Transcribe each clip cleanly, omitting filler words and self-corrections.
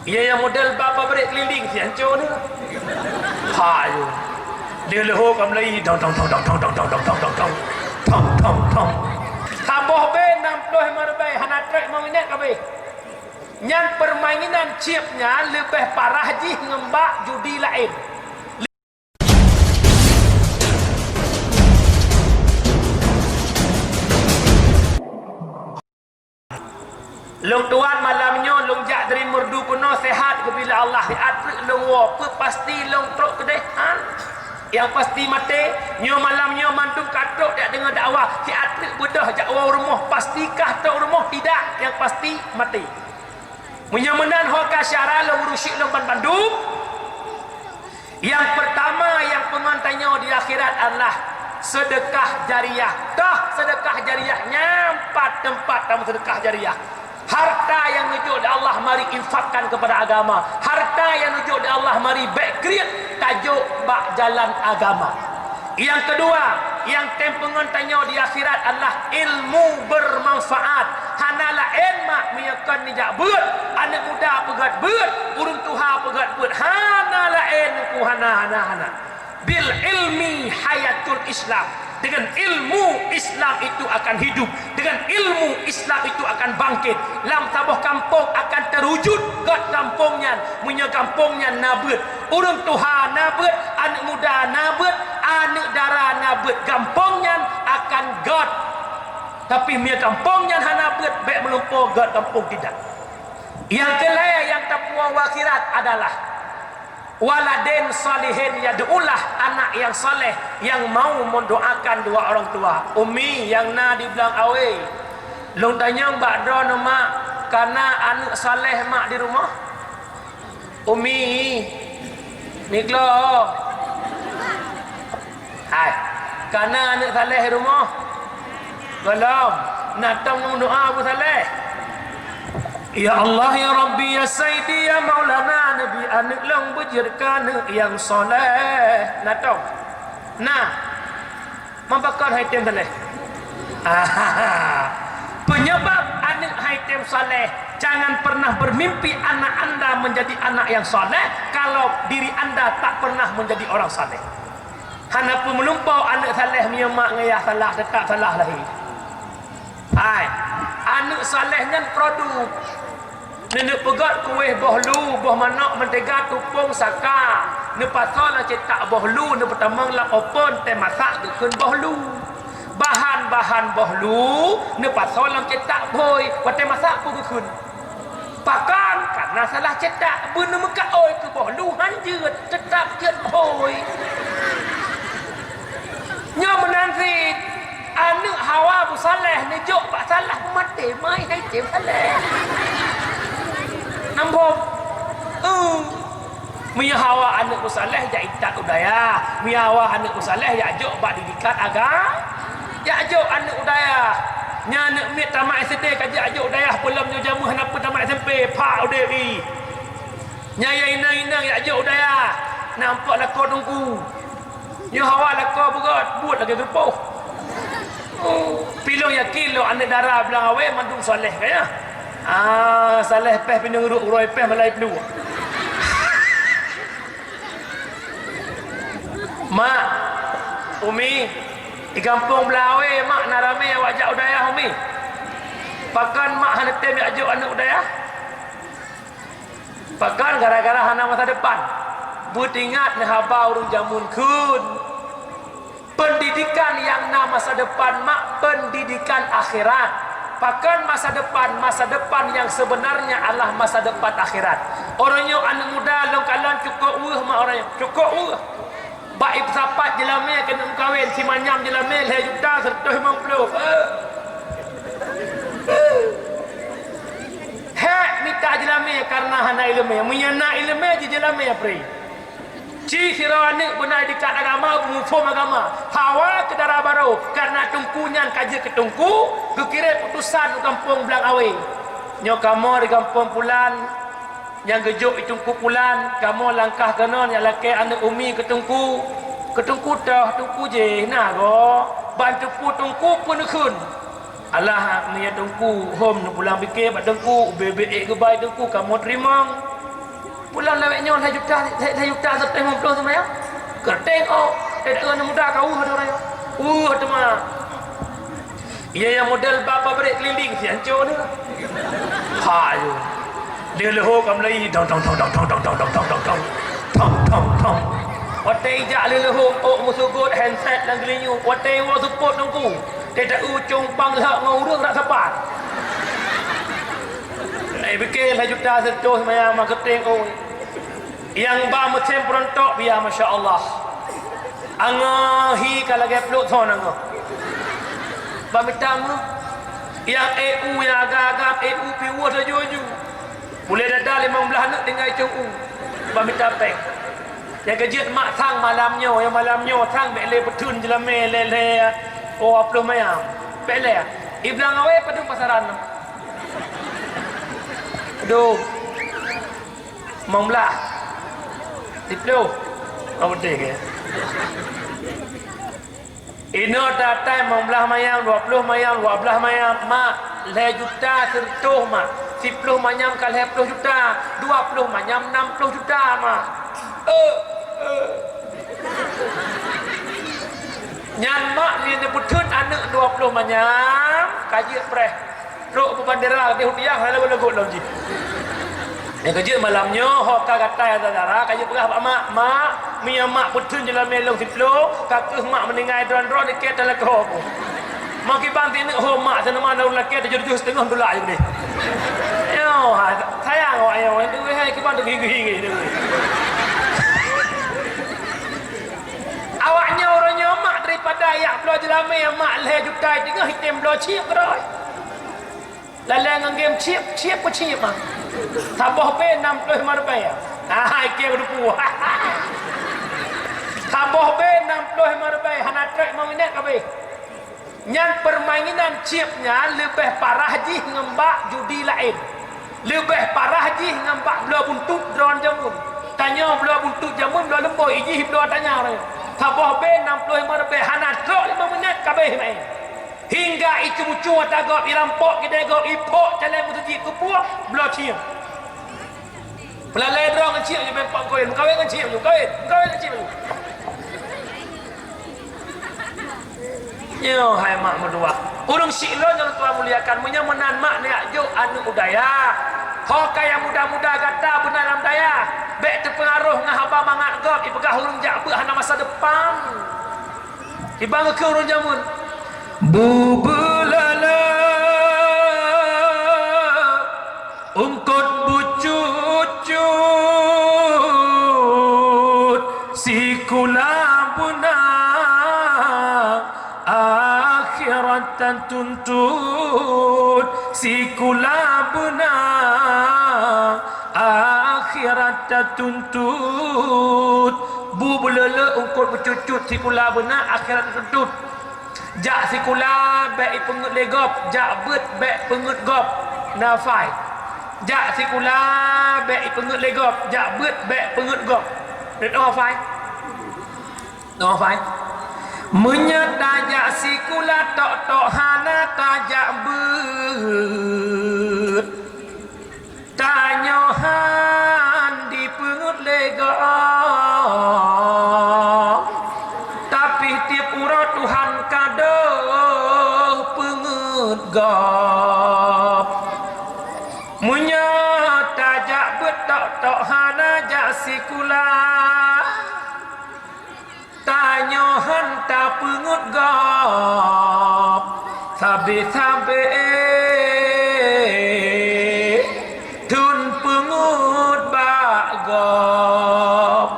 Ia yang model bapa berik keliling si hancur ni. Ha je. Dia leho kam lagi dong dong dong dong dong dong dong dong dong dong dong dong dong dong. Tambah be 60 marbai hana trek mau minat kabe. Yang permainan chipnya lebih parah ji ngembak judi lain. Long tuan malamnya long jak dari merdu penuh sehat bila Allah diatrik long wak pasti long truk kedehan yang pasti mati nyo malamnya mantung katuk dia dengar dakwah diatrik bedah jak rumah pastikah tok rumah tidak yang pasti mati menyemenan hoka syara long rusyik long Bandung. Yang pertama yang pengantannya di akhirat adalah sedekah jariah. Dah sedekah jariah nyampat tempat dalam sedekah jariah. Harta yang nujuk di Allah mari infakkan kepada agama. Harta yang nujuk di Allah mari baik create tajuk bak jalan agama. Yang kedua, yang tempengan tanya di akhirat adalah ilmu bermanfaat. Hanalah enmak menyakan nijak beut, anak muda pegat beut, urun tuha pegat beut. Hanalah enku hana. Bil ilmi hayatul Islam. Dengan ilmu Islam itu akan hidup. Dengan ilmu Islam itu akan bangkit. Lam tabuh kampung akan terwujud ke kampungnya. Punya kampungnya nabut. Urang tuha nabut. Anak muda nabut. Anak dara nabut. Kampungnya akan God. Tapi punya kampungnya nabut. Baik melumpur God kampung tidak. Yang kelaya yang tapuang wakhirat adalah waladin salihin yad'ulah, anak yang soleh yang mau mendoakan dua orang tua. Umi yang na di belang awe long tanya mbak do nama karena anak soleh mak di rumah. Umi miklo hai karena anak soleh di rumah belum natang doa Abu Saleh. Ya Allah ya Rabbi ya Sayyidi ya Maulana Nabi anak lang bujirkan yang soleh. Nah tahu. Nah. Membakar haitem soleh. Penyebab anak haitem soleh, jangan pernah bermimpi anak anda menjadi anak yang soleh kalau diri anda tak pernah menjadi orang soleh. Hana pun melumpau anak soleh punya mak ngayah salah tetap salah lagi. Hai. Anak solehnya produk. Nenek pegat kuih bohlu, boh manak mentega tupung saka. Ne pasal cetak bohlu, ne pertama lah open teh masak dukun bohlu. Bahan-bahan bohlu, ne pasal cetak boy, teh masak pun dukun. Pakan karena salah cetak, bener muka oi ke bohlu hanjut, cetak jet boy. Nya menanti anak Hawa Bu Saleh ne jok pak salah mati mai hai cem Saleh. Nampak Mia Hawa anak Saleh ya itat udaya. Mia Hawa anak Saleh ya jok bak didikat agak. Ya jok anak udaya. Nya anak mit tamat SD kajak jok udaya pelam jo jamu hanapa tamat SMP pak udewi. Nya ya ina ya jok udaya. Nampak lako tungku. Nya Hawa lako begot buat lagi gepoh. Pilong ya kilo anak darah belang awe mandung Saleh kaya. Saleh peh pinang uruk uroi peh malai pelu. Mak, Umi, di kampung Belawe mak narame wajak udaya Umi. Pakan mak hanetem ajak anak udaya. Pakan gara-gara hana masa depan. Butingat ne haba urung jamun kun. Pendidikan yang na masa depan mak pendidikan akhirat. Pakan masa depan yang sebenarnya adalah masa depan akhirat. Orangnya anak muda long kalan cukup mak orangnya cukup baik sapat jelame kena kawin si manyam jelame 2 juta 150. Hek minta jelame karena hana ilmu menyana ilmu je jelame apri. Ci sirawanik benar dekat agama mufum agama. Hawa ke darah baru karena tungkunya kaji ke tungku kekira putusan kampung Belang Awe. Nyo kamu di kampung Pulan yang gejuk itu tungku Pulan, kamu langkah kanon yang laki anak Umi ke tungku dah tungku je nah go. Bantu pu tungku pun kun. Alah punya tungku home nu pulang fikir bak tungku bebek ke baik tungku kamu terima. pulang lewatnya 2 juta sampai 50 sama ya kerteng tidak kena mudah kau ada orang teman ia yang model bapa berik keliling si hancur ni hayu dia leho kam lai dong watai jak leho musugut handset dan gelinyu watai wa support nungku dia tak ucung bang hak ngau urang tak sapat fikir 2 juta setuh maya marketing yang ba macam perontok biar masya-Allah angahi kalau ge peluk thon angah ba mitam yang EU yang agak-agak EU piwah saja boleh dadah 15 nak dengan CU ba mitam pek yang kejut mak thang malamnya yang malamnya thang bele betun jelame lele aplo mayam bele iblang awe padung pasaran aduh membelah diplo betul ke ino datai membelah mayam 20 mayam 12 mayam mak 2 juta sentuh mak 10 mayam kali 10 juta 20 mayam 60 juta mak nyan mak ni betun anak 20 mayam kaji preh rok bandera di Hudiah lagu-lagu lagi yang kerja malamnya hok kata saudara kaji perah mak mia mak betun jalan melong siplo kakek mak meninggal dron dekat dalam kau mak banti nak ho mak sana mana ulah ke 7 setengah dolar je ni yo sayang awak yo itu hai ke bantu gigi ni awaknya orangnya mak daripada ayak belah jelame mak leh juta tengah hitam belah ciep keroi lalang ngam ciep ko ciep mah tambah be 60 marbai ke rupu tambah be 60 marbai hana trek mau minat kabe nyan permainan ciepnya lebih parah ji ngembak judi lain lebih parah ji ngembak belah buntut drone jamun tanya belah buntut jamun belah lemboi iji belah tanya orang tambah be 60 marbai hana trek 5 minit kabe mai hingga itu muncul tagap irampok kita go ipok jalan mutuji kepuak belah ciep pelalai drone ciep je mempak kau kan ciep tu kau kan ciep tu yo hai mak berdua urung siklo yang tua muliakan punya menan mak ni ajuk anu budaya hoka yang muda-muda kata benar daya bek terpengaruh ngah haba mangat gok ipegah urung jak hana masa depan ibang ke urung jamun bubulala ungkot bucut sikula buna akhiratan tuntut sikula buna akhiratan tuntut bubulala ungkot bucut sikula buna akhirat tuntut jak sikula baik pengut legop jak bet baik pengut gop nafai jak sikula baik pengut legop jak bet baik pengut gop nafai menyata sikula tok hana tajak bet tanyohan di pengut legop tapi tiap urut Tuhan kado pengut gop menyata jak betok hana jak sikula tanyohan tak pengut gop sabe-sabe tun pengut bak gop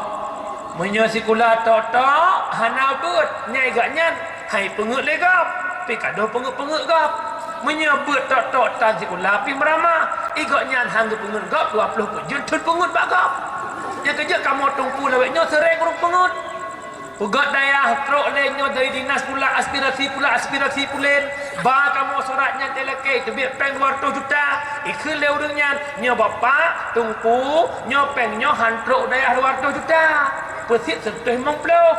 sikula tok hana but nyai gak nyan hai pengut le gap pi kado pengut gap menyebut tok tan sikula pi merama igak nyan hang pengut gap 20 pujun tun pengut bak gap ya kerja kamu tungpu laweknya sereng urung pengut ugat daya trok lenyo dari dinas pula aspirasi pulen ba kamu suratnya teleke tebik peng 200 juta ikhl le urangnya nyo bapa tungpu nyo peng nyo hantrok daya 200 juta persit sentuh mengploh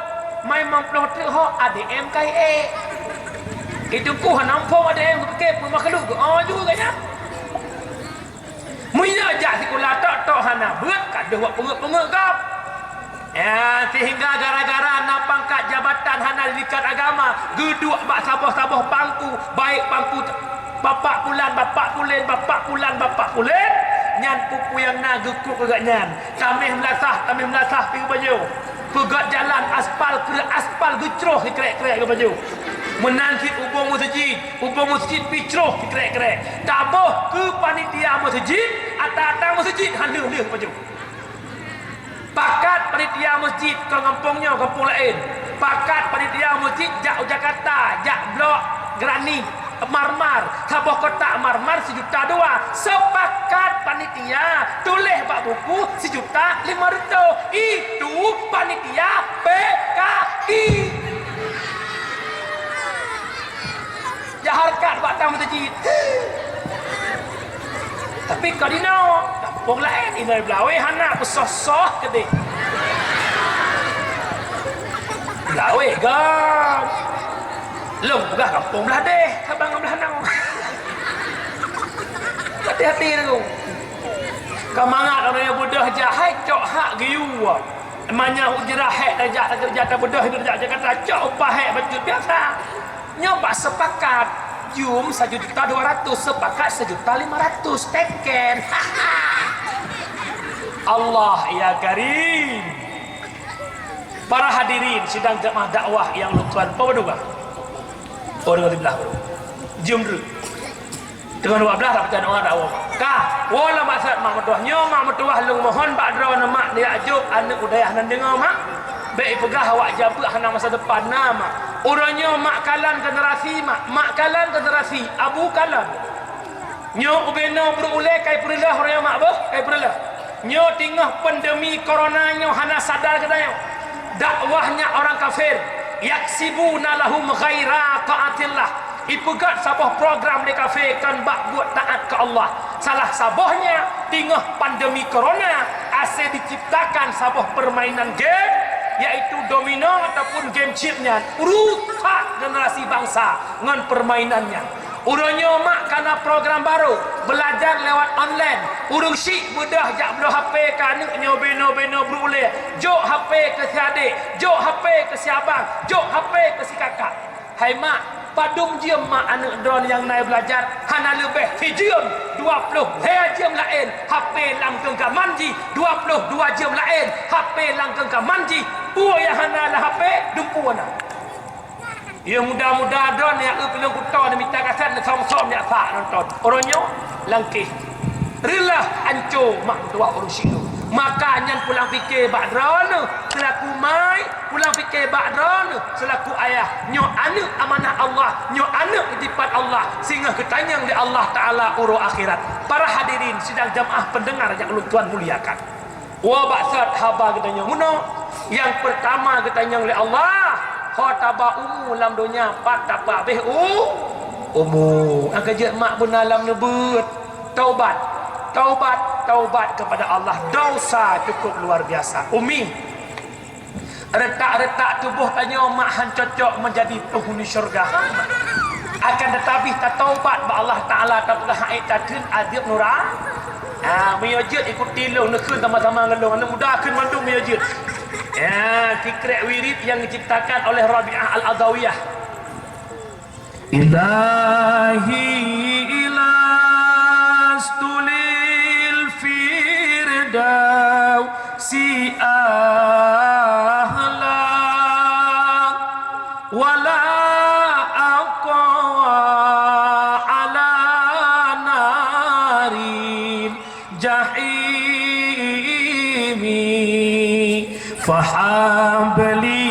mai mengploh tu ho ADM KE itu ku hanampong ADM ke pun makhluk oh juga ya munya jak sikula tok hana beut kad dah buat pengek-pengek kau. Ya, sehingga gara-gara nak pangkat jabatan hana didikat agama, geduk bak saboh-saboh pangku, baik pangku bapak pulan, bapak pulen, nyan pupu yang nak gekuk agak nyan. Tamih melasah pergi baju. Pegat jalan aspal ke aspal gecroh kerek-kerek ke baju. Menangkit ubung masjid picroh kerek-kerek. Taboh ke panitia masjid, atau masjid handa-handa ke baju. Pakat panitia masjid ke kampungnya, kampung lain. Pakat panitia masjid jak Jakarta, jak blok Gerani, Marmar, Sabah kotak Marmar 1,2 juta. Sepakat panitia tulis bak buku 1,500,000. Itu panitia PKI. Jaharkat bak tamu masjid. Tapi kau dino kampung lain ini Belawe hana besosoh kedek. Belawe kan. Long bukan kampung belah deh, abang belah nang. Hati-hati tu. Kau mangat orang yang bodoh jahat cok hak giu. Emangnya ujrah hak dah kerja bodoh hidup Jakarta cok upah hak baju biasa. Nyoba sepakat jum 1,200,000 sepakat 1,500,000 teken. Allah ya karim. Para hadirin sidang jemaah dakwah yang tuan berdua. Orang di belah jum dulu. Dengan 12 tak percaya orang dakwah. Kah, wala maksud mak mertuah nyo, mak mertuah lung mohon bak dra mak dia ajuk anak udayah nan dengar mak. Baik pegah awak jabut hana masa depan nama. Urangnya mak kalan generasi mak kalan generasi abu kalan. Nyo ubeno berulai kai perlah orang mak bah, kai perlah. Nyo tingah pandemi corona nyo hana sadar kedaya. Dakwahnya orang kafir yaksibuna lahum ghaira taatillah. Ipegat sabah program di kafe kan bak buat taat ke Allah. Salah sabahnya tingah pandemi corona asyik diciptakan sabah permainan game, yaitu domino ataupun game chipnya. Rusak generasi bangsa dengan permainannya. Urangnya mak karena program baru belajar lewat online. Urung syik mudah jak belah HP ke anaknya beno-beno berulih. Jok HP ke si adik, jok HP ke si abang, jok HP ke si kakak. Hai mak, padung jiem mak anak drone yang naik belajar hana lebih hijiem 20 jiem lain HP langkeng ke manji 22 jiem lain HP langkeng ke manji puan yang hana lah HP dumpu wana. Ya mudah-mudah drone yang pelung kutau ni minta kasat ni som-som ni tak nonton. Orangnya langkih. Rilah hancur mak tua urus itu. Makanya pulang fikir bak drone selaku mai, pulang fikir bak drone selaku ayah. Nyo anak amanah Allah, nyo anak titipan Allah sehingga ketanyang di Allah Taala uru akhirat. Para hadirin sidang jamaah pendengar yang Tuhan muliakan. Wa ba'sat haba ketanya muno. Yang pertama ketanyang oleh Allah khataba umu lam dunia patapa bih umu angka je mak benalam nebut taubat kepada Allah, dosa cukup luar biasa. Umi retak-retak tubuh tanya mak han cocok menjadi penghuni syurga, akan tetapi tak taubat ba Allah Taala tak haid tadin adib nura meyajud ikut tilung nekun sama-sama ngelung anak muda akan mandung meyajud. Ya, tikrek wirid yang diciptakan oleh Rabi'ah Al-Adawiyah. Ilahi ilastulil firdaw si ahla wala aqwa ala narin jahimi fahabli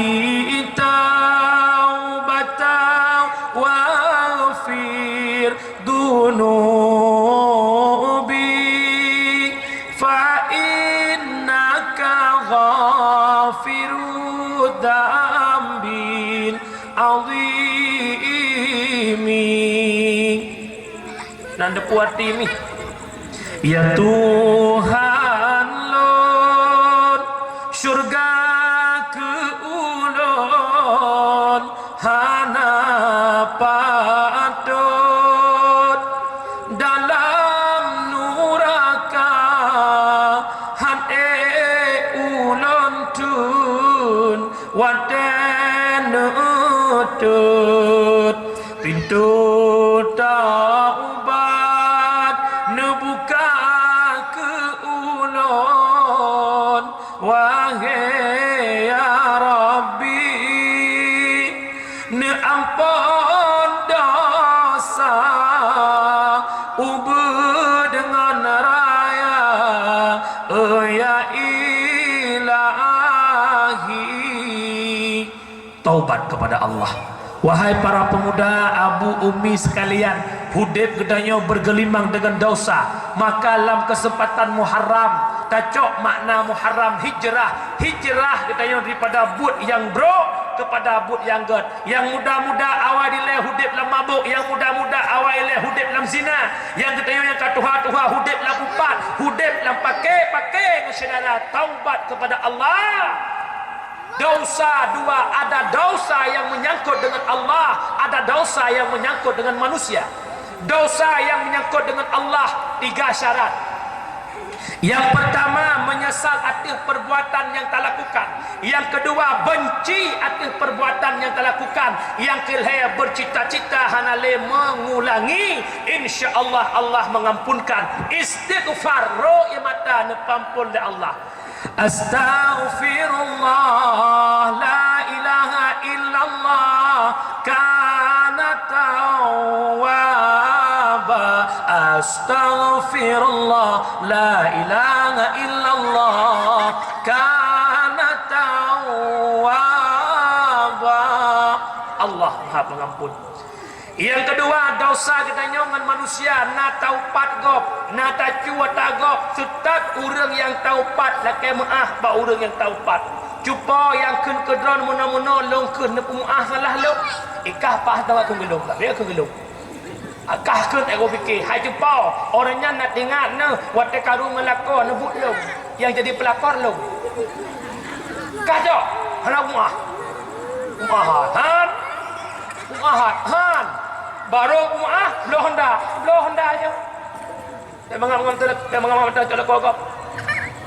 taubatan waghfir dunubi fa innaka ghafiru dambil azimi. Nanda puati mi ya Tuhan lon syurga ke ulon hana patut dalam nuraka han ulun tun waten utut pintu taubat nebuka ke ulun wahai ya Rabbi ne ampun dosa ubud dengan raya ya ilahi. Taubat kepada Allah. Wahai para pemuda, abu umi sekalian, hudib gedanya bergelimang dengan dosa, maka dalam kesempatan Muharram tacok makna Muharram hijrah gedanya daripada but yang bro kepada but yang god. Yang muda-muda awal dileh hudib lam mabuk, yang muda-muda awal dileh hudib lam zina, yang gedanya yang katuha-tuha hudib lam upat, hudib lam pakai saudara. Taubat kepada Allah. Dosa dua, ada dosa yang menyangkut dengan Allah, ada dosa yang menyangkut dengan manusia. Dosa yang menyangkut dengan Allah 3 syarat. Yang pertama, menyesal atas perbuatan yang tak lakukan. Yang kedua, benci atas perbuatan yang tak lakukan. Yang ketiga, bercita-cita hanale mengulangi. Insya-Allah Allah mengampunkan. Istighfar ro mata nepampun oleh Allah. Astaghfirullah la ilaha illallah kana tawwaba. Astaghfirullah la ilaha illallah kana tawwaba. Allah Maha Pengampun. Yang kedua, dosa kita nyongan manusia na taupat gop, na tacua tagop, setat urang yang taupat lakai maaf ba urang yang taupat. Cupa yang kun kedron muna-muna long kun nepu maaf salah lo. Ikah pah tawa kun gelung lah, dia kun gelung. Akah kun ego fikir, hai cupa orangnya nak dengar ne wate karu melakor nebut lo, yang jadi pelakor lo. Kajok, hana maaf. Maaf, baru belum Honda aja. Memang kogok.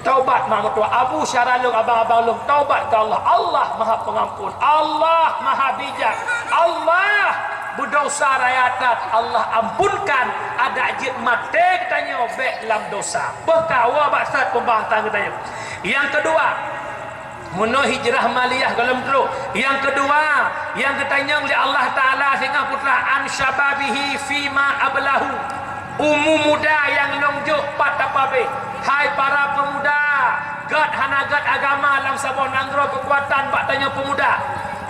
Taubat mak tua Abu Syaralung abang-abang long taubat ke Allah. Allah Maha Pengampun, Allah Maha Bijak, Allah berdosa rayatat, Allah ampunkan. Ada ajit mate katanya bek dalam dosa. Berkawa baksat pembahasan katanya. Yang kedua, Muno hijrah maliyah dalam dulu. Yang kedua, yang ditanya oleh Allah Ta'ala sehingga putra an syababihi fima ablahu. Muda yang longjuk patapabe. Hai para pemuda, gad hanagat agama dalam sabon anggro kekuatan bak tanya pemuda.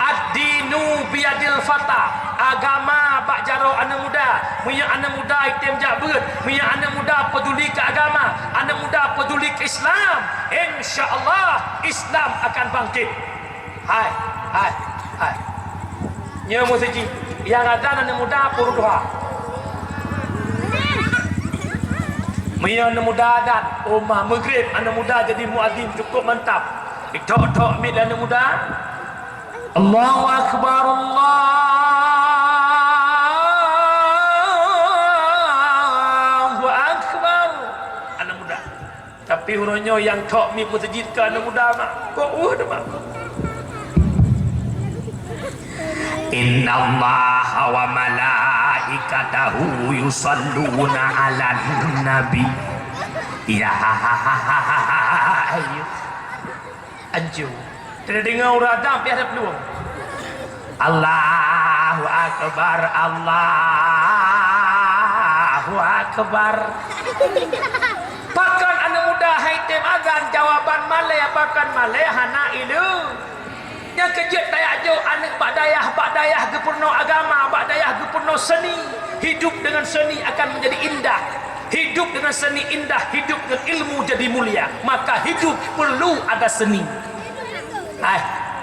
Ad-dinu biadil fata. Agama bak jaro anak muda. Punya anak muda item jabut, punya anak muda peduli ke agama, anak muda peduli ke Islam. Insya-Allah Islam akan bangkit. Hai. Nya musiji yang ada anak muda puru doa. Punya anak muda adat umah maghrib, anak muda jadi muadzin cukup mantap. Tok-tok mid anak muda. Allahu akbar, Allahu akbar. Anak muda. Tapi hurunyo yang tok mi masjid ke anak muda mak. Kok mak. Inna Allah wa malaikatahu yusalluna ala nabi. Ya ayo. Anju. Tidak dengar uradam biasa peluang. Allahu akbar, Allahu akbar. Pakan anak muda haitem azan jawaban malay pakan malay hana ilu. Yang kejut dayak jo anak bak dayah gepurno agama, bak dayah gepurno seni. Hidup dengan seni akan menjadi indah. Hidup dengan seni indah, hidup dengan ilmu jadi mulia. Maka hidup perlu ada seni.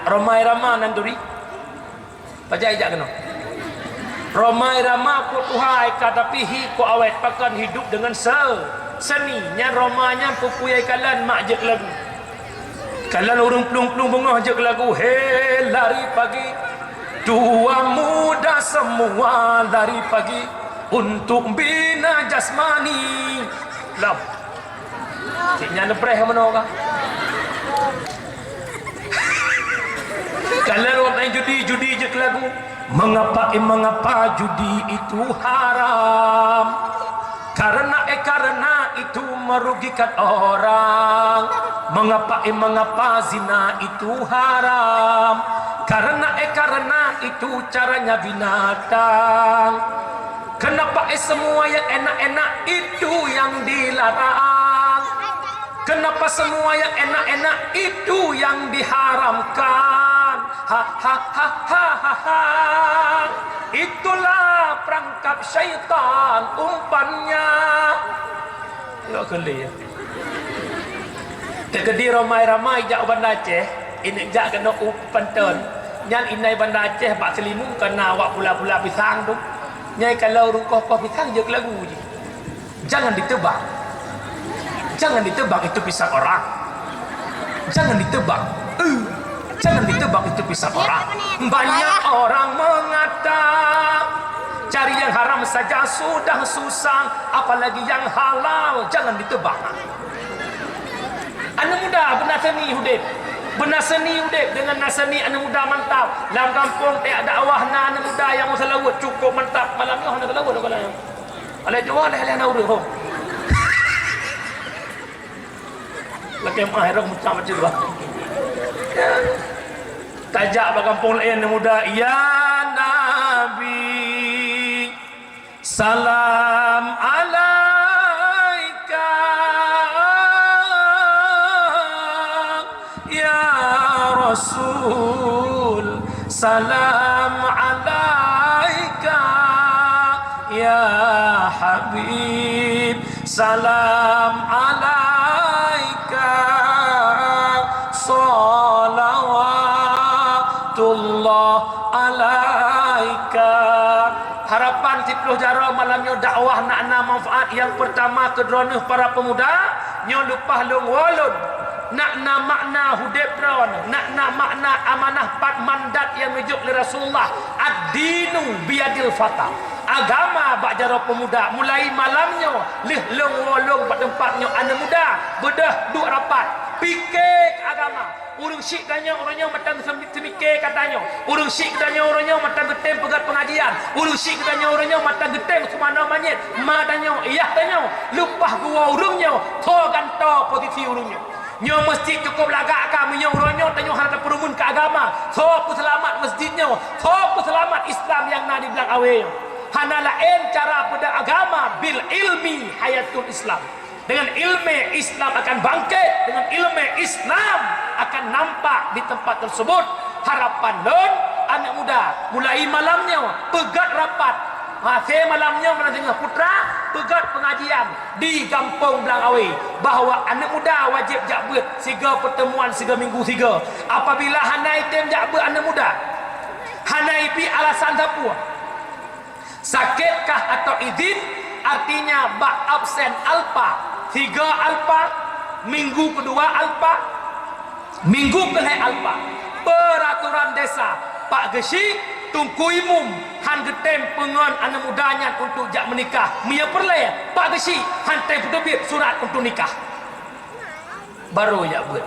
Romai rama nanduri. Pajak ijak kena. Romai rama ku tuhai katapihi ku awet pakan hidup dengan seni. Nya romanya pupuyai kalan mak jek lagu. Kalan urung pelung-pelung bungah jek lagu. Hei lari pagi. Tua muda semua lari pagi untuk bina jasmani. Lam. Ciknya lebreh mana orang? Kalau orang main judi je ke lagu. Mengapa judi itu haram? Karena itu merugikan orang. Mengapa zina itu haram? Karena itu caranya binatang. Kenapa semua yang enak-enak itu yang dilarang? Kenapa semua yang enak-enak itu yang diharamkan? Itulah perangkap syaitan umpannya. Enggak geli ya. Tegedi ramai-ramai jak Bandar Aceh, ini jak kena umpan ton. Nyan inai Bandar Aceh bak selimung kena awak pula-pula pisang tu. Nyai kalau rukoh pisang je lagu je. Jangan ditebak. Jangan ditebak itu pisang orang. Jangan ditebak. Jangan ditebak itu pisang orang. Banyak orang mengata cari yang haram saja sudah susah, apalagi yang halal. Jangan ditebak. Anak muda benar seni hudib. Benar seni hudib dengan nasani anak muda mantap. Dalam kampung tak ada awah na anak muda yang masa lawut cukup mantap. Malam ni hendak lawut kalau yang. Alai jual dah lana urut. Lagi mahir macam tu. Tajak bagi kampung lain yang muda. Ya Nabi, salam alaika. Ya Rasul, salam alaika. Ya Habib, salam alaika. Salawatullah alaika. Harapan 10 jara malamnya dakwah nak manfaat. Yang pertama kedronuh para pemuda nyo lupah long walun nak makna hudib ron, nak makna amanah pat mandat yang mejuk li Rasulullah. Ad-dinu biadil fata. Agama bak jara pemuda mulai malamnya lih long walung pada tempatnya anak muda bedah duk rapat fikir agama. Urung syik tanya orangnya matang semikir katanya. Urung syik tanya orangnya matang getem pegat pengajian. Urung syik tanya orangnya matang getem semana manyet. Ma tanya, iya tanya, lupah gua urungnya, to ganto posisi urungnya. Nyo masjid cukup lagak kami nyo orangnya tanya harta perumun ke agama. To selamat masjidnya, to selamat Islam yang nak dibilang awe. Hana lain cara pada agama bil ilmi hayatul Islam. Dengan ilmu Islam akan bangkit, dengan ilmu Islam akan nampak di tempat tersebut. Harapan don anak muda mulai malamnya pegat rapat. Masih malamnya mendengar putra pegat pengajian di kampung Belangawi bahawa anak muda wajib jakbet siga pertemuan siga minggu siga. Apabila hanai tem jakbet anak muda, hanai pi alasan apa? Sakitkah atau izin? Artinya bak absen alpa. 3 alpa, minggu kedua alpa, minggu kelih alpa. Peraturan desa Pak Gesi tungku imum han getem pengon anak mudanya untuk jak menikah. Mia perle Pak Gesi han terbit surat untuk nikah. Baru ya buat.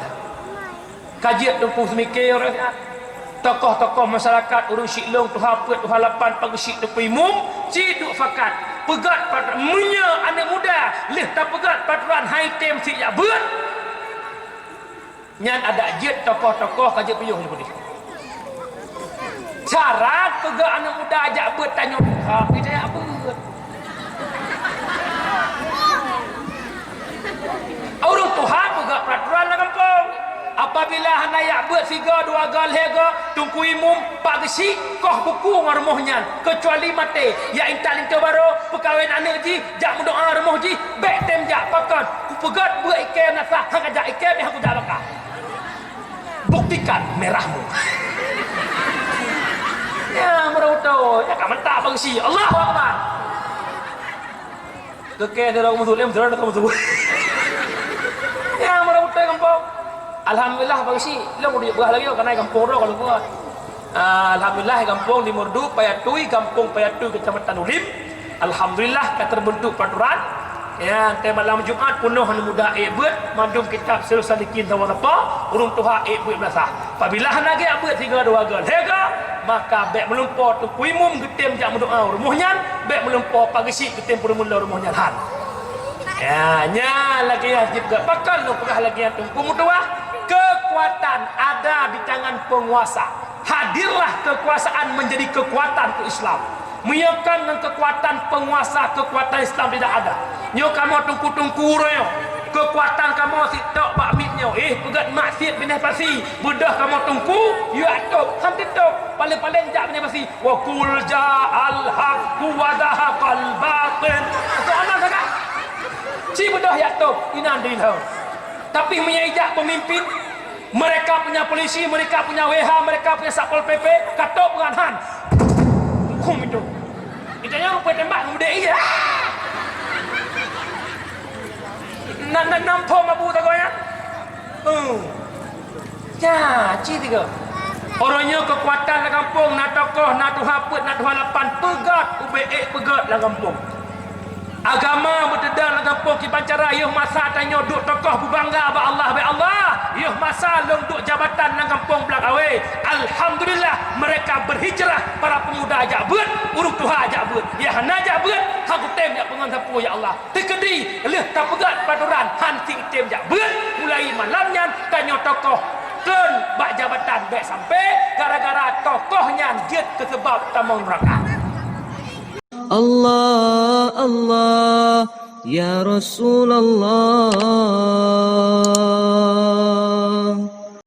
Kajian tungku semikir orang tokoh-tokoh masyarakat urung siklong tu haput tu halapan Pak Gesi tungku imum ciduk fakat. Pegat peraturan munya anak muda leh tak pegat peraturan high time si ya buat nyan ada jet tokoh-tokoh kaji puyuh ni putih cara pegat anak muda ajak buat tanya ha kita ya buat orang Tuhan pegat peraturan lah kampung. Apabila hanayak buat 3 2 gal hega tungku imum Pak Gesi koh buku ngarumohnya kecuali mati ya intal itu baru perkahwin anak ji jak mendoa rumah ji baik tem jak pakan ku pegat buat ikem nasah hang ajak ikem yang aku jak bakar buktikan merahmu ya merauto ya kamu tak Pak Gesi Allahu Akbar keke derang muslim derang muslim ya merauto kampung. Alhamdulillah bagsi lo mudik berah lagi karena kampung ro kalau gua alhamdulillah kampung di Merdu Payatui kampung Payatui kecamatan Ulim alhamdulillah terbentuk peraturan Ya, te malam Jumaat penuh anu muda buat mandum kitab Sirus Salikin tawapa urung tuha buat belasah. Apabila hanage buat 3 2 gol. Hega maka bek melumpur tu kuimum getem jak mendoa rumuhnya bek melumpur pagisi getem purumula rumuhnya han. Ya, nya lagi juga bakal lu pegah lagi yang tunggu mutuah. Kekuatan ada di tangan penguasa. Hadirlah kekuasaan menjadi kekuatan ke Islam. Menyokan dengan kekuatan penguasa, kekuatan Islam tidak ada. Nyo kamu tungku-tungku royo. Kekuatan kamu si tok bak mitnyo. Pegat maksiat binah pasi. Bedah kamu tungku, you atok, hampir tok. Paling-paling jak binah pasi. Wa qul ja'al haqqu wa zahaqal batil. Soalan kakak. Si bedah ya tok, inan dinho. Tapi menyejak pemimpin, mereka punya polisi, mereka punya WH, mereka punya Satpol PP, katok dengan han. Hukum itu. Itanya rupa tembak muda iya. Nak nampom abu tak kau ya? Ya, cik tiga. Orangnya kekuatan dalam kampung, nak tokoh, nak tuhaput, nak tuhalapan, pegat, ube'ek pegat dalam kampung. Agama berdedang dalam kampung Kibancara, yuh masa tanya duk tokoh berbangga ba Allah, ba Allah. Yuh masa long duk jabatan dalam kampung belak awe. Alhamdulillah mereka berhijrah, para pemuda ajak beut, urung tuha ajak beut. Ya hana ajak beut, hang tem jak pengan sapu ya Allah. Tekedi leh tak pegat paduran, han ting tem jak beut. Mulai malamnya tanya tokoh keun bak jabatan baik sampai gara-gara tokohnya dia kesebab tamang neraka. Allah Allah ya Rasulullah